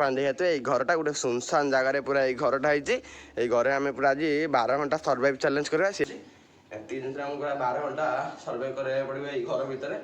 ଯେହେତୁ ଏଇ ଘରଟା ଗୋଟେ ସୁନସାନ ଜାଗାରେ ପୁରା ଏଇ ଘରଟା ହେଇଛି। ଏଇ ଘରେ ଆମେ ପୁରା ଆଜି 12 ଘଣ୍ଟା ସର୍ଭାଇଭ୍ ଚ୍ୟାଲେଞ୍ଜ କରିବା। ଏତିକି ଜିନିଷ ଆମକୁ ପୁରା 12 ଘଣ୍ଟା ସର୍ଭାଇଭ୍ କରିବାକୁ ପଡ଼ିବ ଏଇ ଘର ଭିତରେ।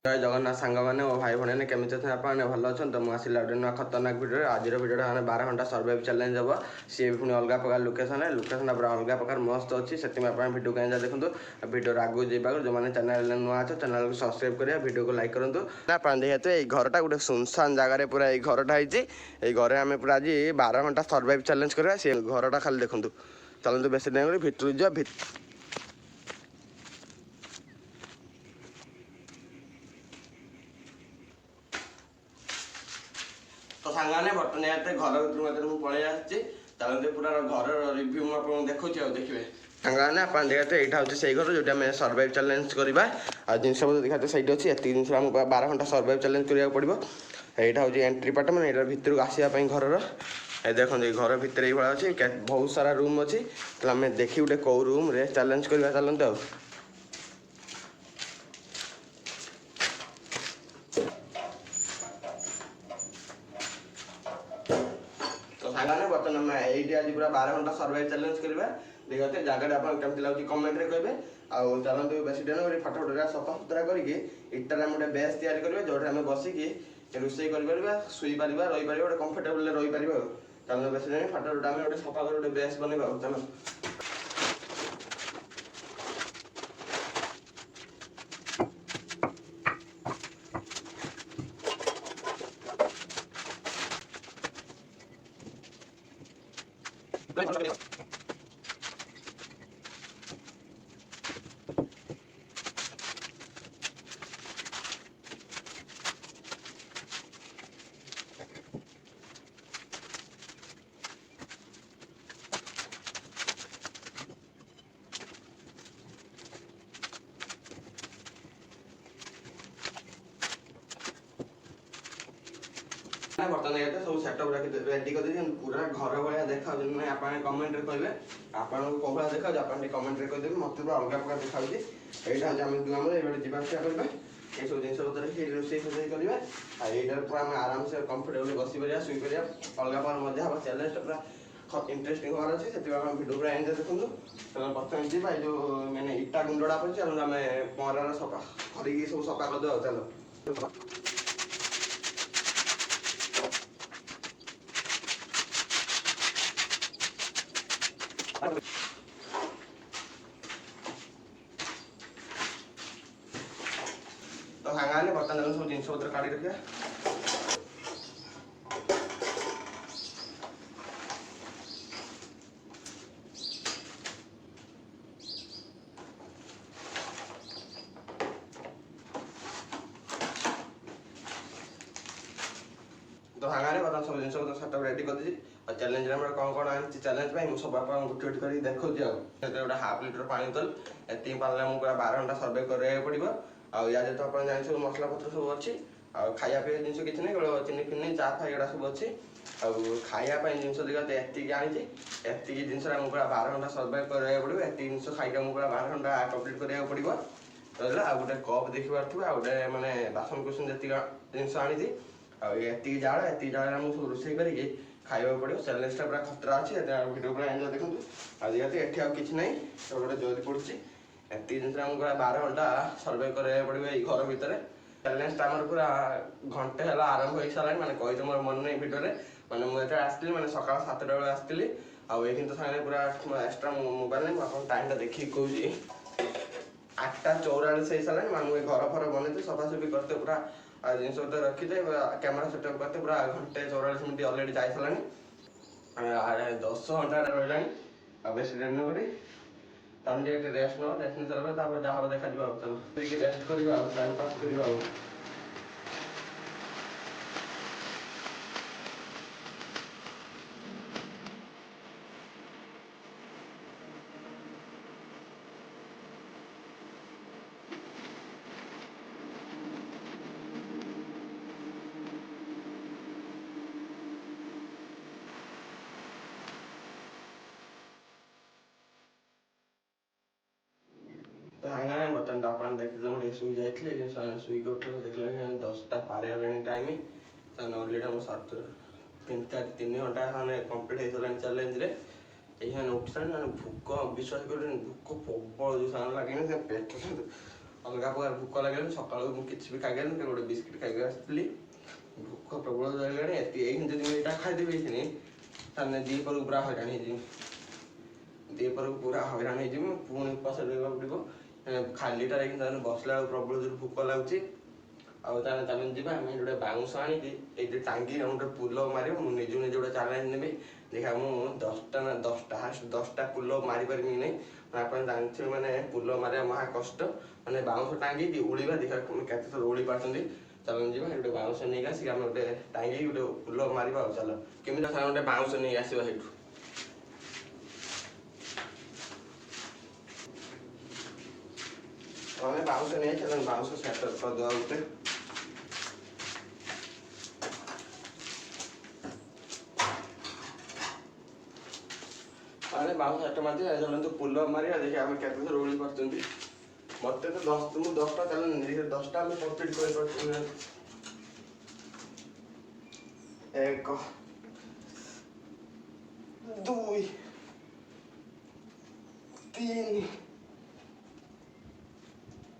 ଜୟ ଜଗନ୍ନାଥ ସାଙ୍ଗମାନେ ଓ ଭାଇ ଭଉଣୀମାନେ, କେମିତି ଅଛନ୍ତି ଆପଣମାନେ? ଭଲ ଅଛନ୍ତି ତ? ମୁଁ ଆସିଲା ଗୋଟେ ନୂଆ ଖତରନାକ ଭିଡ଼ିଓରେ। ଆଜିର ଭିଡ଼ିଓଟା ଆମେ 12 ଘଣ୍ଟା ସର୍ଭାଇଭ୍ ଚ୍ୟାଲେଞ୍ଜ ହେବ। ସିଏ ବି ପୁଣି ଅଲଗା ପ୍ରକାର ଲୋକେସନ୍ଟା ପୁରା ଅଲଗା ପ୍ରକାର ମସ୍ତ ଅଛି। ସେଥିପାଇଁ ଆପଣ ଭିଡ଼ିଓ କାହିଁ ଯା ଦେଖନ୍ତୁ। ଭିଡ଼ିଓର ଆଗକୁ ଯିବାକୁ ଯେଉଁମାନେ ଚ୍ୟାନେଲରେ ନୂଆ ଅଛ ଚ୍ୟାନେଲକୁ ସବସ୍କ୍ରାଇବ୍ କରିବା, ଭିଡ଼ିଓକୁ ଲାଇକ୍ କରନ୍ତୁ। ଆପଣ ଯେହେତୁ ଏଇ ଘରଟା ଗୋଟେ ସୁନସାନ ଜାଗାରେ ପୁରା ଏଇ ଘରଟା ହେଇଛି। ଏଇ ଘରେ ଆମେ ପୁରା ଆଜି 12 ଘଣ୍ଟା ସର୍ଭାଇଭ୍ ଚ୍ୟାଲେଞ୍ଜ କରିବା। ସେ ଘରଟା ଖାଲି ଦେଖନ୍ତୁ। ଚାଲନ୍ତୁ ବେଶୀ ଟାଇମ୍ କରି ଭିତରକୁ ଯିବା। ତ ସାଙ୍ଗମାନେ ବର୍ତ୍ତମାନ ଘର ଭିତରୁ ମୁଁ ପଳେଇ ଆସିଛି। ଚାଲନ୍ତୁ ପୁରା ଘରର ରିଭ୍ୟୁ ମୁଁ ଆପଣଙ୍କୁ ଦେଖୁଛି, ଆଉ ଦେଖିବେ ସାଙ୍ଗମାନେ। ଆପଣ ଯେହେତୁ ଏଇଟା ହେଉଛି ସେଇ ଘର ଯେଉଁଠି ଆମେ ସର୍ଭାଇଭ୍ ଚ୍ୟାଲେଞ୍ଜ କରିବା। ଆଉ ଜିନିଷପତ୍ର ଦେଖାতে ସେଇଠି ଅଛି। ଏତିକି ଜିନିଷ ଆମକୁ 12 ଘଣ୍ଟା ସର୍ଭାଇଭ୍ ଚ୍ୟାଲେଞ୍ଜ କରିବାକୁ ପଡ଼ିବ। ଏଇଟା ହେଉଛି ଏଣ୍ଟ୍ରି ପାର୍ଟ, ମାନେ ଏଇଟା ଭିତରକୁ ଆସିବା ପାଇଁ ଘରର। ଏ ଦେଖନ୍ତୁ ଏଇ ଘର ଭିତରେ ଏଇଭଳିଆ ଅଛି, ବହୁତ ସାରା ରୁମ୍ ଅଛି। ତ ଆମେ ଦେଖି ଗୋଟେ କେଉଁ ରୁମ୍ରେ ଚ୍ୟାଲେଞ୍ଜ କରିବା, ଚାଲନ୍ତୁ ଆଉ। ତ ସାଙ୍ଗମାନେ ବର୍ତ୍ତମାନ ଆମେ ଏଇଠି ଆଜି ପୁରା 12 ଘଣ୍ଟା ସର୍ଭାଇଭ୍ ଚ୍ୟାଲେଞ୍ଜ କରିବା। ଦେଖନ୍ତୁ ଜାଗାଟା ଆପଣ କେମିତି ଲାଗୁଛି କମେଣ୍ଟରେ କହିବେ। ଆଉ ଚାଲନ୍ତୁ ବେଶୀ ଟାଇମ୍ କରି ଫଟୋ ସଫାସୁତୁରା କରିକି ଇଟାରେ ଆମେ ଗୋଟେ ବେସ୍ ତିଆରି କରିବା, ଯେଉଁଠି ଆମେ ବସିକି ରୋଷେଇ କରିପାରିବା, ଶୋଇପାରିବା, ରହିପାରିବା, ଗୋଟେ କମ୍ଫର୍ଟେବଲରେ ରହିପାରିବା। ଆଉ ଚାଲନ୍ତୁ ବେଶୀ ଟାଇମ୍ ଫଟୋଟା ଆମେ ଗୋଟେ ସଫା କରି ଗୋଟେ ବେସ୍ ବନେଇବା। ଆଉ ଚାଲ ବର୍ତ୍ତମାନ ଏଇଟା ସବୁ ସେଟଅପ୍ ରେଡି କରିଦେଇଛି। ପୁରା ଘର ଭଳିଆ ଦେଖାଯାଉଛି ନା? ଆପଣ କମେଣ୍ଟରେ କହିବେ ଆପଣଙ୍କୁ କେଉଁ ଭଳିଆ ଦେଖାଯାଉଛି। ଆପଣ ଟିକେ କମେଣ୍ଟରେ କହିଦେବେ। ମୋତେ ପୁରା ଅଲଗା ପ୍ରକାର ଦେଖାଯାଉଛି। ଏଇଟା ହେଉଛି ଆମେ ଆମର ଏଇଭଳି ଯିବା ଆସିବା କରିବା। ଏସବୁ ଜିନିଷ ପତ୍ର ଏଇଠି ରୋଷେଇ ଫୋଷେଇ କରିବା। ଆଉ ଏଇଟାରେ ପୁରା ଆମେ ଆରାମସେ କମ୍ଫର୍ଟେବଲି ବସିପାରିବା, ଶୋଇପାରିବା, ଅଲଗା ପ୍ରକାର ମଜା ହେବ। ଚ୍ୟାଲେଞ୍ଜଟା ପୁରା ଇଣ୍ଟରେଷ୍ଟିଂ ହେବାର ଅଛି। ସେଥିପାଇଁ ଆପଣ ଭିଡ଼ିଓ ପୁରା ଏନ୍ଜୟ ଦେଖନ୍ତୁ। ପ୍ରଥମେ ଯିବା ଏଇ ଯେଉଁ ମାନେ ଇଟା ଗୁଣ୍ଡଟା ପଡ଼ିଛି, ଚାଲନ୍ତୁ ଆମେ ପହଁରାରେ ସଫା କରିକି ସବୁ ସଫା କରିଦେବା। ଆଉ ଚାଲ ତ ସାଙ୍ଗମାନେ ବର୍ତ୍ତମାନ ସବୁ ଜିନିଷପତ୍ର କାଢ଼ି ରଖିବା। ତ ସାଙ୍ଗମାନେ ବର୍ତ୍ତମାନ ସବୁ ଜିନିଷପତ୍ର ସେଟଅପ୍ ରେଡ଼ି କରିଦେଇଛି। ଆଉ ଚ୍ୟାଲେଞ୍ଜରେ ଆମର କ'ଣ କ'ଣ ଆଣିଛି ଚ୍ୟାଲେଞ୍ଜ ପାଇଁ ମୁଁ ସବୁ ଆପଣଙ୍କୁ ଗୋଟି ଗୋଟି କରିକି ଦେଖାଉଛି। ଆଉ ସେଥିରେ ଗୋଟେ ½ ଲିଟର ପାଣି ବୋତଲ, ଏତିକି ପାଣିରେ ଆମକୁ ପୁରା 12 ଘଣ୍ଟା ସର୍ଭାଇଭ୍ କରିବାକୁ ପଡ଼ିବ। ଆଉ ୟା ଯେହେତୁ ଆପଣ ଜାଣିଛନ୍ତି ସବୁ ମସଲାପତ୍ର ସବୁ ଅଛି। ଆଉ ଖାଇବା ପିଇବା ଜିନିଷ କିଛି ନାହିଁ, କେବଳ ଚିନି ଫିନି ଚା ଫା ଏଗୁଡ଼ା ସବୁ ଅଛି। ଆଉ ଖାଇବା ପାଇଁ ଜିନିଷ ଦେଖିବା ଏତିକି ଆଣିଛି। ଏତିକି ଜିନିଷରେ ଆମକୁ ପୁରା 12 ଘଣ୍ଟା ସର୍ଭାଇଭ୍ କରିବାକୁ ପଡ଼ିବ। ଏତିକି ଜିନିଷ ଖାଇକି ଆମକୁ ପୁରା 12 ଘଣ୍ଟା କମ୍ପ୍ଲିଟ୍ କରିବାକୁ ପଡ଼ିବ। ରହିଲା ଆଉ ଗୋଟେ କପ୍ ଦେଖିପାରୁଥିବେ, ଆଉ ଗୋଟେ ମାନେ ବାସନକୁସନ ଯେତିକି ଜିନିଷ ଆଣିଛି। ଆଉ ଏତିକି ଜାଳରେ ଆମକୁ ସବୁ ରୋଷେଇ କରିକି ଖାଇବାକୁ ପଡ଼ିବ। ଚ୍ୟାଲେଞ୍ଜଟା ପୁରା ଖତରା ଅଛି। ଭିଡ଼ିଓ ପୁରା ଏନ୍ଜୟ ଦେଖନ୍ତୁ। ଆଉ ଯେହେତୁ ଏଠି ଆଉ କିଛି ନାହିଁ, ଗୋଟେ ଜରି ପଡ଼ୁଛି। ଏତିକି ଜିନିଷରେ ଆମକୁ ପୁରା 12 ଘଣ୍ଟା ସର୍ଭାଇଭ୍ କରିବାକୁ ପଡ଼ିବ ଏଇ ଘର ଭିତରେ। ଚ୍ୟାଲେଞ୍ଜଟା ଆମର ପୁରା ଘଣ୍ଟେ ହେଲା ଆରମ୍ଭ ହେଇସାରିଲାଣି। ମାନେ କହିତେ ମୋର ମନେ ନାହିଁ ଭିଡ଼ିଓରେ। ମାନେ ମୁଁ ଯେତେବେଳେ ଆସିଥିଲି ମାନେ ସକାଳ 7ଟା ବେଳେ ଆସିଥିଲି। ଆଉ ଏଇ କିନ୍ତୁ ସାଙ୍ଗରେ ପୁରା ଏକ୍ସଟ୍ରା ମୋବାଇଲ ନାହିଁ। ମୁଁ ଆପଣଙ୍କୁ ଟାଇମ୍ଟା ଦେଖିକି କହୁଛି, 8ଟା 44 ହେଇସାରିଲାଣି। ମାନେ ମୁଁ ଘର ଫର ବନେଇତେ ସଫାସଫି କରିତେ ପୁରା ଜିନିଷପତ୍ର ରଖିତେ କ୍ୟାମେରା ସେଟଅପ୍ କରିତେ ପୁରା 1:44 ଅଲରେଡ଼ି ଯାଇସାରିଲାଣି। 10 ଘଣ୍ଟା ରହିଲାଣି। ଆଉ ବେଶୀ ଲେଟ୍ ନ କରି ତମେ ଟିକେ ରେଷ୍ଟ ନେବ। ରେଷ୍ଟ ନେଇ ସାରିଲା ପରେ ତାପରେ ଯାହା ହବ ଦେଖାଯିବ। ଆଉ ଚାଲ ଟିକେ ରେଷ୍ଟ କରିବା, ଆଉ ଟାଇମ୍ ପାସ୍ କରିବା। ଆଉ ସାଙ୍ଗରେ ବର୍ତ୍ତମାନ ଆପଣ ଦେଖିଲେ ମୁଁ ଟିକେ ଶୋଇ ଯାଇଥିଲି ଶୋଇକି ଉଠିଲେ ଦେଖିଲେ 10ଟା ପାର ହେଲାଣି ଟାଇମ୍ ତାହେଲେ ଅଲରେଡ଼ି ଆମ 3 ଘଣ୍ଟା ମାନେ କମ୍ପ୍ଲିଟ୍ ହେଇଗଲାଣି ଚ୍ୟାଲେଞ୍ଜରେ। ଏଇখানে ଉଠିଲାଣି ମାନେ ଭୋକ ବିଶ୍ୱାସ କରିବେନି ଭୋକ ପ୍ରବଳ ଯେଉଁ ସାଙ୍ଗ ଲାଗିନି ସେ ପେଟ ଅଲଗା ପ୍ରକାର ଭୋକ ଲାଗିଲାନି। ସକାଳୁ ମୁଁ କିଛି ବି ଖାଇଗଲିନି ଗୋଟେ ବିସ୍କିଟ୍ ଖାଇକି ଆସିଥିଲି। ଭୋକ ପ୍ରବଳ ଲାଗିଲାଣି ଏଇଖିଣି ଯଦି ମୁଁ ଏଇଟା ଖାଇଦେବି ଏଇଖିଣି ତାହେଲେ ଦ୍ୱିପହରକୁ ପୁରା ହଇରାଣ ହେଇଯିବି। ଦ୍ୱିପହରକୁ ପୁରା ହଇରାଣ ହେଇଯିବି ପୁଣି ଉପାସ ରହିବାକୁ ପଡ଼ିବ। ଖାଲିଟାରେ ତାହେଲେ ବସିଲା ବେଳକୁ ପ୍ରବଳ ଜୋରେ ଭୋକ ଲାଗୁଛି। ଆଉ ତାହେଲେ ଚାଲନ୍ତୁ ଯିବା ଆମେ ଗୋଟେ ବାଉଁଶ ଆଣିକି ଏଇଠି ଟାଙ୍ଗି ଗୋଟେ ପୁଲ ମାରିବ। ମୁଁ ନିଜକୁ ନିଜେ ଗୋଟେ ଚ୍ୟାଲେଞ୍ଜ ନେବି ଦେଖିବା ମୁଁ 10ଟା ପୁଲ ମାରିପାରିବି କି ନାହିଁ। ଆପଣ ଜାଣିଥିବେ ମାନେ ପୁଲ ମାରିବା ମହା କଷ୍ଟ ମାନେ ବାଉଁଶ ଟାଙ୍ଗିକି ଉଳିବା ଦେଖିବା କେତେ ଥର ଉଳି ପାରୁଛନ୍ତି। ଚାଲନ୍ତୁ ଯିବା ଗୋଟେ ବାଉଁଶ ନେଇକି ଆସିକି ଆମେ ଗୋଟେ ଟାଙ୍ଗିକି ଗୋଟେ ପୁଲ ମାରିବା। ଆଉ ଚାଲ କେମିତି ଗୋଟେ ବାଉଁଶ ନେଇକି ଆସିବା ସେଇଠୁ। ଆମେ ବାଉଁଶ ନେଇ ଚାଲନ୍ତୁ ବାଉଁଶ ସେଟअପ୍ କରିଦେବା ଗୋଟେ। ଆମେ ବାଉଁଶ ସେଟ ମାରିବା ଚାଲନ୍ତୁ ପୁଲ ମାରିବା ଦେଖିବା ଆମେ କେତେ ଥର ଉଳି ପାରୁଛନ୍ତି। ମତେ ତ ମୁଁ 10ଟା ଚ୍ୟାଲେଞ୍ଜ ନେଇଛି 10ଟା ଆମେ କମ୍ପ୍ଲିଟ୍ କରିପାରୁଛୁ। 1 2 3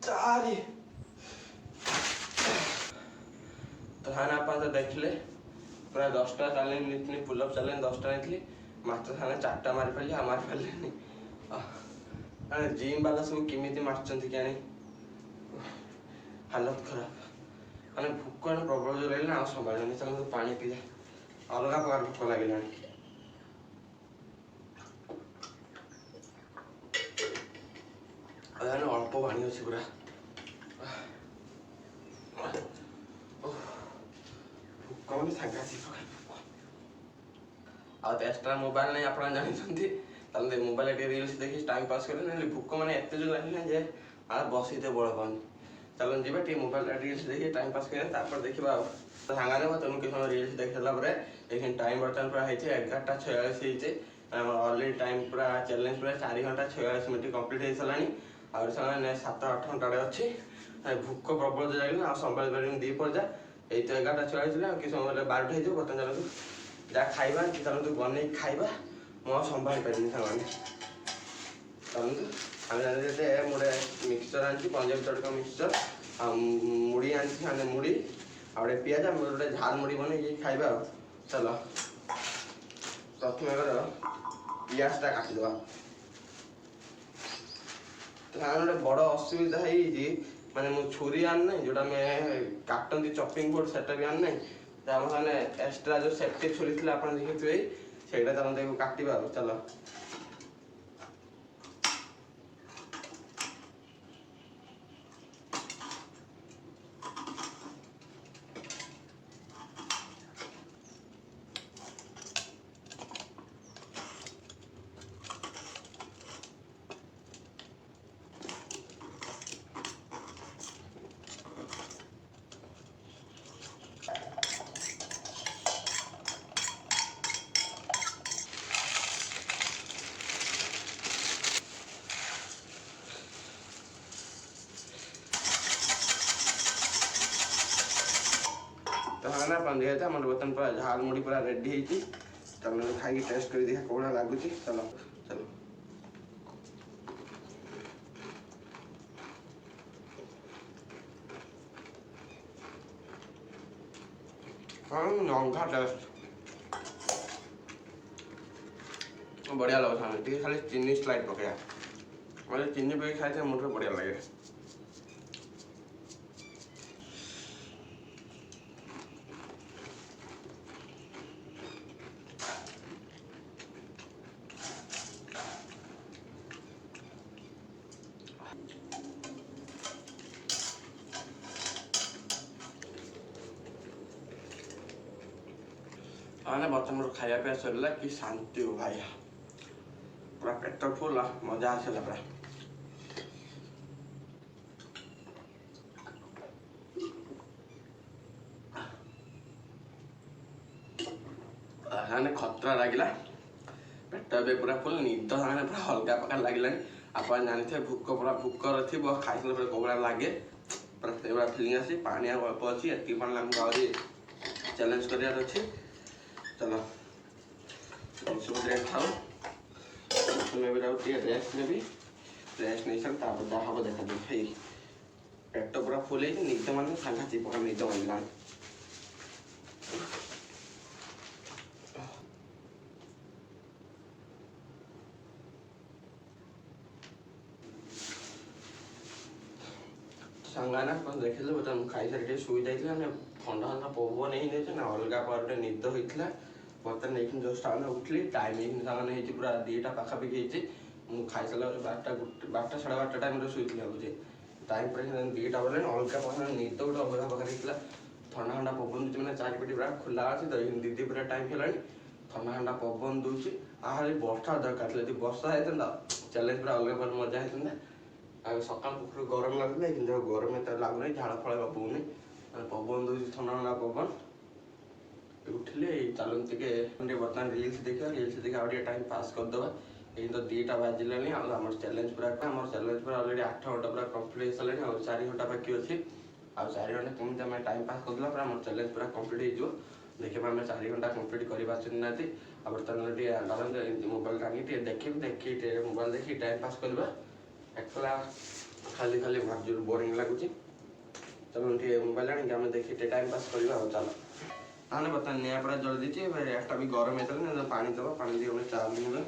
4 ତ ଆପଣ ତ ଦେଖିଲେ ପୁରା 10ଟା ଚ୍ୟାଲେଞ୍ଜ ନେଇଥିଲି ପୁଲଅପ୍ ଚ୍ୟାଲେଞ୍ଜ 10ଟା ନେଇଥିଲି ମାତ୍ର 4ଟା ମାରିପାରିଲି ଆଉ ମାରିପାରିଲିନି। ଜିମ୍ ବାଲା ସବୁ କେମିତି ମାରୁଛନ୍ତି କେଜାଣି ହାଲତ ଖରାପ ମାନେ ଭୋକ ପ୍ରବଳ ଜୋର ଲାଗିଲା ଆଉ ସମ୍ଭାଳିନି। ଚାଲନ୍ତୁ ପାଣି ପିଇବା ଅଲଗା ପ୍ରକାର ଭୋକ ଲାଗିଲାଣି। ଅଳ୍ପ ପାଣି ଅଛି ପୁରା ଭୋକ ମାନେ ସାଂଘାତିକ ଆଉ ଏକ୍ସଟ୍ରା ମୋବାଇଲ ନାହିଁ ଆପଣ ଜାଣିଛନ୍ତି। ତାହେଲେ ମୋବାଇଲ ଟିକେ ରିଲ୍ସ ଦେଖି ଟାଇମ୍ ପାସ୍ କଲେ ନହେଲେ ଭୋକ ମାନେ ଏତେ ଜୋର ଲାଗିଲାଣି ଯେ ବସିତେ ବଳ ପାଉନି। ଚାଲନ୍ତୁ ଯିବା ଟିକେ ମୋବାଇଲ ରିଲ୍ସ ଦେଖି ଟାଇମ୍ ପାସ୍ କରିବା ତାପରେ ଦେଖିବା ଆଉ ସାଙ୍ଗରେ ତେଣୁ କିଛି ସମୟ ରିଲ୍ସ ଦେଖି ସାରିଲା ପରେ ଏଇଖିଣି ଟାଇମ୍ ବର୍ତ୍ତମାନ ପୁରା ହେଇଛି 11ଟା 46 ହେଇଛି। ଆମର ଅଲରେଡ଼ି ଟାଇମ୍ ପୁରା ଚ୍ୟାଲେଞ୍ଜ ପୁରା 4 ଘଣ୍ଟା 46 ମିନିଟ୍ କମ୍ପ୍ଲିଟ୍ ହେଇସାରିଲାଣି। ଆହୁରି ସେମାନେ 7-8 ଘଣ୍ଟାରେ ଅଛି। ଭୋକ ପ୍ରବଳ ଲାଗିଲା ଆଉ ସମ୍ଭାଳି ପାରିବିନି ଦ୍ୱିପହର ଯା ଏଇ ତ 11ଟା 46 ଥିଲା ଆଉ କିଛି ସମୟ ହେଲେ 12ଟା ହେଇଯିବ। ବର୍ତ୍ତମାନ ଚାଲନ୍ତୁ ଯାହା ଖାଇବା ଚାଲନ୍ତୁ ବନେଇକି ଖାଇବା ମୁଁ ଆଉ ସମ୍ଭାଳି ପାରିବିନି ସାଙ୍ଗମାନେ। ଚାଲନ୍ତୁ ଆମେ ଜାଣିଛେ ମୁଁ ଗୋଟେ ମିକ୍ସଚର ଆଣିଛି ପଞ୍ଜାବୀ ତଡ଼କା ମିକ୍ସଚର ଆଉ ମୁଢ଼ି ଆଣିଛି ମାନେ ମୁଢ଼ି ଆଉ ଗୋଟେ ପିଆଜ ଆମେ ଗୋଟେ ଝାଲ ମୁଢ଼ି ବନେଇକି ଖାଇବା। ଆଉ ଚାଲ ପ୍ରଥମେ ପିଆଜଟା କାଟିଦେବା। ଗୋଟେ ବଡ଼ ଅସୁବିଧା ହେଇଯାଇଛି ମାନେ ମୁଁ ଛୁରୀ ଆଣିନାହିଁ ଯେଉଁଟା ଆମେ କାଟନ୍ତି ଚପିଂ ବୋର୍ଡ଼ ସେଟା ବି ଆଣିନାହିଁ। ଆମର ମାନେ ଏକ୍ସଟ୍ରା ଯେଉଁ ସେଫ୍ଟି ଛୁରୀ ଥିଲା ଆପଣ ଦେଖିଥିବେ ସେଇଟା ଚାଲନ୍ତୁ ତାକୁ କାଟିବା। ଆଉ ଚାଲ ନା ଯେହେତୁ ଆମର ବର୍ତ୍ତମାନ ପୁରା ଝାଲ ମୁଢ଼ି ପୁରା ରେଡ଼ି ହେଇଛି। ଚାଲ ଖାଇକି ଟେଷ୍ଟ କରି ଦେଖିବା କେଉଁ ଭଳିଆ ଲାଗୁଛି। ଚାଲ ଚାଲ ଲଙ୍ଘା ଟେଷ୍ଟ ବଢ଼ିଆ ଲାଗୁଛି। ଟିକେ ଖାଲି ଚିନି ସ୍ଲାଇଡ୍ ପକେଇବା ମାନେ ଚିନି ପକେଇ ଖାଇଥିଲେ ମୋଟେ ବଢ଼ିଆ ଲାଗେ। ମାନେ ବର୍ତ୍ତମାନ ଖାଇବା ପିଇବା ସରିଲା କି ଶାନ୍ତି ଓ ଭାଇ ପୁରା ପେଟ ଫୁଲ ମଜା ଆସିଲା ପୁରା। ଖତରା ଲାଗିଲା ପେଟ ଏବେ ପୁରା ଫୁଲ ନିଦ ପୁରା ଅଲଗା ପ୍ରକାର ଲାଗିଲାଣି। ଆପଣ ଜାଣିଥିବେ ଭୋକର ଥିବ ଖାଇସାରିଲା ପରେ କୋଉ ଭଳିଆ ଲାଗେ, ପୁରା ସେଇଭଳିଆ ଫିଲିଂ ଆସି। ପାଣି ଆଉ ଅଳ୍ପ ଅଛି, ଏତିକି ପାଣିରେ ଆମକୁ ଆହୁରି ଚ୍ୟାଲେଞ୍ଜ କରିବାର ଅଛି। ଚାଲ ସବୁ ରେଷ୍ଟ ଥାଉ, ମୁଁ ଏବେ ଟିକେ ରେଷ୍ଟ ନେବି। ରେଷ୍ଟ ନେଇସାରି ତାପରେ ଯାହା ହବ ଦେଖାଯିବ। ହେଇ ପେଟ ପୁରା ଫୁଲ ହେଇଛି, ନିଦ ମାନେ ସାଂଘାତିକ ପ୍ରକାର ନିଦ ମାନିଲାଣି। ସାଙ୍ଗମାନେ ଆପଣ ଦେଖିଲେ ବର୍ତ୍ତମାନ ମୁଁ ଖାଇସାରି ଟିକେ ଶୋଇ ଯାଇଥିଲି। ମାନେ ଥଣ୍ଡା ଥଣ୍ଡା ପବନ ହେଇଯାଇଛି ନା, ଅଲଗା ପରେ ନିଦ ହେଇଥିଲା। ବର୍ତ୍ତମାନ ଏଇଖିଣି ଜଷ୍ଟ ଆମେ ଉଠିଲି, ଟାଇମ୍ ଏଇଖିଣି ସାଙ୍ଗମାନେ ହେଇଛି ପୁରା 2ଟା ପାଖାପାଖି ହେଇଛି। ମୁଁ ଖାଇସାରିଲା ପରେ 12ଟା ସାଢ଼େ 12ଟା ଟାଇମ୍ରେ ଶୋଇଥିଲି ଭାବୁଛି। ଟାଇମ୍ ପରେ 2ଟା ବେଳେ ଅଲଗା ପ୍ରକାର ନିଦ ଗୋଟେ ଅଲଗା ପ୍ରକାର ହେଇଥିଲା। ଥଣ୍ଡା ଥଣ୍ଡା ପବନ ଦଉଛି, ମାନେ ଚାରିପଟେ ପୁରା ଖୋଲା ଅଛି ତ। ଦିଦି ପୁରା ଟାଇମ୍ ହେଲାଣି, ଥଣ୍ଡା ଥଣ୍ଡା ପବନ ଦଉଛି। ଆହୁରି ବର୍ଷା ଦରକାର ଥିଲା, ଯଦି ବର୍ଷା ହେଇଥାନ୍ତା ଚ୍ୟାଲେଞ୍ଜ ପୁରା ଅଲଗା ପ୍ରକାର ମଜା ହେଇଥାନ୍ତା। ଆଉ ସକାଳୁ ପୋଖରୀ ଗରମ ଲାଗୁଥିଲା, କିନ୍ତୁ ଗରମ ଏତେ ଲାଗୁନି, ଝାଳ ଫାଳ ବାବୁନି, ପବନ ଦଉଛି ଥଣ୍ଡା ଥଣ୍ଡା ପବନ। ଉଠିଲେ ଚାଲନ୍ତୁ ଟିକେ ବର୍ତ୍ତମାନ ରିଲ୍ସ ଦେଖିବା, ରିଲ୍ସ ଦେଖି ଆଉ ଟିକେ ଟାଇମ୍ ପାସ୍ କରିଦେବା। ଏଇ ତ 2ଟା ବାଜିଲାଣି, ଆଉ ଆମର ଚ୍ୟାଲେଞ୍ଜ ପୁରା ଅଲରେଡ଼ି 8 ଘଣ୍ଟା ପୁରା କମ୍ପ୍ଲିଟ୍ ହେଇସାରିଲାଣି। ଆଉ 4 ଘଣ୍ଟା ବାକି ଅଛି। ଆଉ 4 ଘଣ୍ଟା କେମିତି ଆମେ ଟାଇମ୍ ପାସ୍ କରିଦେଲା ପରେ ଆମର ଚ୍ୟାଲେଞ୍ଜ ପୁରା କମ୍ପ୍ଲିଟ୍ ହେଇଯିବ। ଦେଖିବା ଆମେ 4 ଘଣ୍ଟା କମ୍ପ୍ଲିଟ୍ କରିପାରୁଛନ୍ତି ନାହାନ୍ତି। ଆଉ ବର୍ତ୍ତମାନ ଟିକେ ଆରାମରେ ଏମିତି ମୋବାଇଲ ଟାଙ୍ଗି ଟିକେ ଦେଖିକି ମୋବାଇଲ ଦେଖି ଟାଇମ୍ ପାସ୍ କରିବା। ଏକଲା ଖାଲି ଭାରି ଜୋର ବୋରିଂ ଲାଗୁଛି। ଚାଲ ଟିକେ ମୋବାଇଲ ଆଣିକି ଆମେ ଦେଖି ଟିକେ ଟାଇମ୍ ପାସ୍ କରିବା। ଆଉ ଚାଲ ତାହେଲେ ବର୍ତ୍ତମାନ ନିଆଁ ପୁରା ଜଳି ଦେଇଛି, ଏଟା ବି ଗରମ ହେଇଥିଲା। ପାଣି ଦେବା, ପାଣି দিয়ে ଗୋଟେ ଚା ବନେଇବା।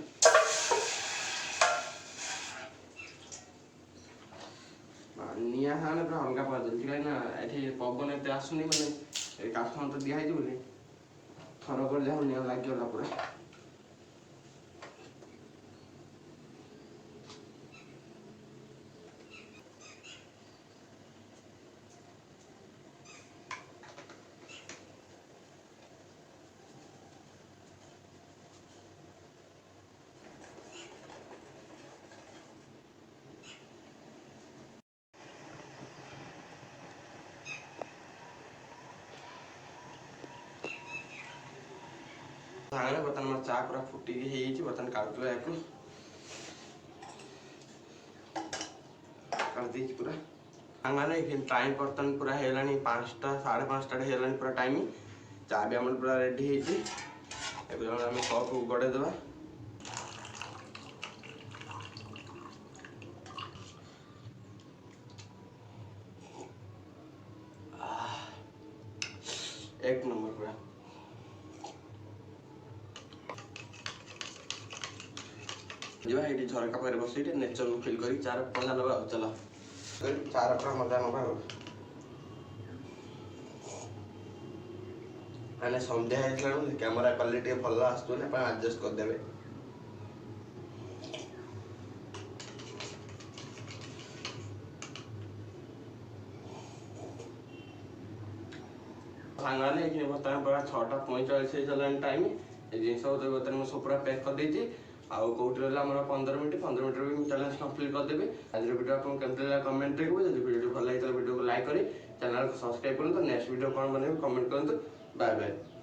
ନିଆଁ ହେଲେ ପୁରା ଅଲଗା ପ୍ରକାର ଜଳୁଛି, କାହିଁକି ନା ଏଠି ପବନ ଏତେ ଆସୁନି, ମାନେ ଏ କାଠ ତ ଦିଆହେଇଛି ବୋଲି ଥରକରେ ଯାହା ନିଆଁ ଲାଗିଗଲା ପୁରା। ବର୍ତ୍ତମାନ ମୋର ଚା ପୁରା ଫୁଟିକି ହେଇଯାଇଛି। ବର୍ତ୍ତମାନ କାଢୁଥିଲା ୟାକୁ, କାଢିଦେଇଛି ପୁରା। ସାଙ୍ଗମାନେ ଟାଇମ୍ ବର୍ତ୍ତମାନ ପୁରା ହେଇଗଲାଣି 5ଟା ସାଢ଼େ 5ଟା ହେଇଗଲାଣି ପୁରା ଟାଇମ୍। ଚା ବି ଆମର ପୁରା ରେଡି ହେଇଛି। ଏବେ ଆମେ କପ୍ ଗଡ଼େଇ ଦେବା। ଏକ ନମ୍ବର ପୁରା। ଯିବା ଏଇଠି ଝରକା ପାଖରେ ବସି ଟିକେ ନେଚରକୁ ଫିଲ୍ କରି ଚାର ମଜା ନେବା। ଆଉ ଚାଲ ଚାର ପୁରା ମଜା ନେବା। ଆଉ ମାନେ ସନ୍ଧ୍ୟା ହେଇଥିଲା ବେଳକୁ କ୍ୟାମେରା କ୍ୱାଲିଟି ଟିକେ ଭଲ ଆସୁନି, ଆପଣ ଆଡ଼ଜଷ୍ଟ କରିଦେବେ। ସାଙ୍ଗମାନେ ଏଇଠି ବର୍ତ୍ତମାନ ପୁରା 6ଟା 45 ହେଇସାରିଲାଣି ଟାଇମ୍। ଏ ଜିନିଷ ବର୍ତ୍ତମାନ ମୁଁ ସବୁ ପୁରା ପ୍ୟାକ୍ କରିଦେଇଛି। ଆଉ କୋଉଠି ରହିଲା ଆମର 15 ମିନିଟ୍, 15 ମିନିଟ୍ରେ ବି ମୁଁ ଚ୍ୟାଲେଞ୍ଜ କମ୍ପ୍ଲିଟ୍ କରିଦେବି। ଆଜିର ଭିଡ଼ିଓ ଆପଣଙ୍କୁ କେମିତି ଲାଗିଲା କମେଣ୍ଟରେ କହିବେ। ଯଦି ଭିଡ଼ିଓଟି ଭଲ ଲାଗିଥିଲା ଭିଡ଼ିଓକୁ ଲାଇକ୍ କରି ଚ୍ୟାନେଲକୁ ସବସ୍କ୍ରାଇବ୍ କରନ୍ତୁ। ନେକ୍ସଟ ଭିଡ଼ିଓ କ'ଣ ବନେଇବେ କମେଣ୍ଟ କରନ୍ତୁ। Bye bye.